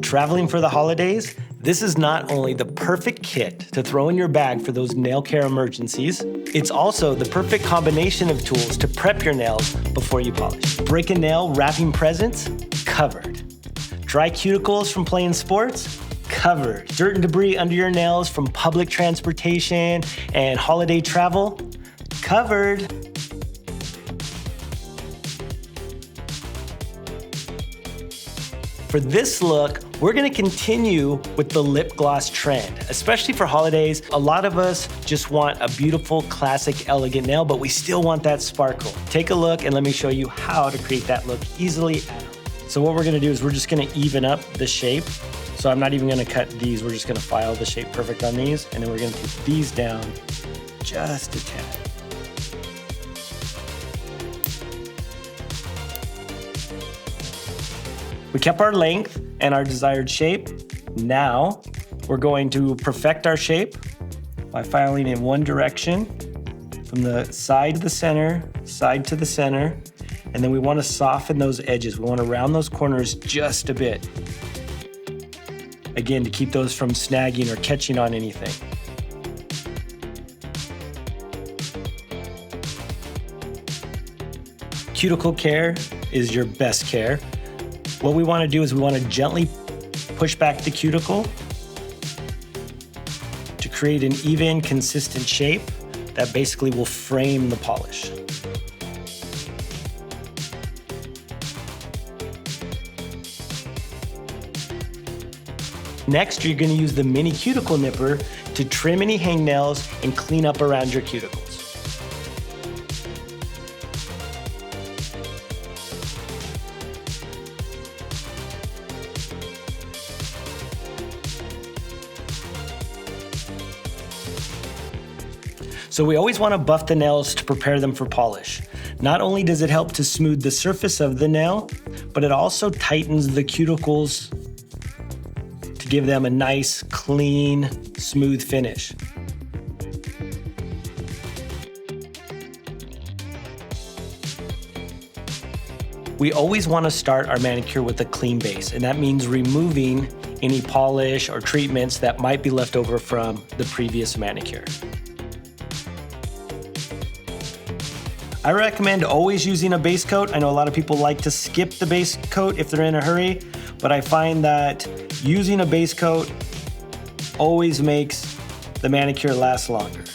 Traveling for the holidays? This is not only the perfect kit to throw in your bag for those nail care emergencies, it's also the perfect combination of tools to prep your nails before you polish. Break a nail wrapping presents? Covered. Dry cuticles from playing sports? Covered. Dirt and debris under your nails from public transportation and holiday travel? Covered. For this look, we're gonna continue with the lip gloss trend, especially for holidays. A lot of us just want a beautiful, classic, elegant nail, but we still want that sparkle. Take a look and let me show you how to create that look easily at home. So what we're gonna do is we're just gonna even up the shape. So I'm not even gonna cut these, we're just gonna file the shape perfect on these, and then we're gonna take these down just a tad. We kept our length and our desired shape. Now, we're going to perfect our shape by filing in one direction from the side to the center, side to the center, and then we want to soften those edges. We want to round those corners just a bit. Again, to keep those from snagging or catching on anything. Cuticle care is your best care. What we want to do is we want to gently push back the cuticle to create an even, consistent shape that basically will frame the polish. Next, you're going to use the mini cuticle nipper to trim any hangnails and clean up around your cuticles. So we always want to buff the nails to prepare them for polish. Not only does it help to smooth the surface of the nail, but it also tightens the cuticles to give them a nice, clean, smooth finish. We always want to start our manicure with a clean base, and that means removing any polish or treatments that might be left over from the previous manicure. I recommend always using a base coat. I know a lot of people like to skip the base coat if they're in a hurry, but I find that using a base coat always makes the manicure last longer.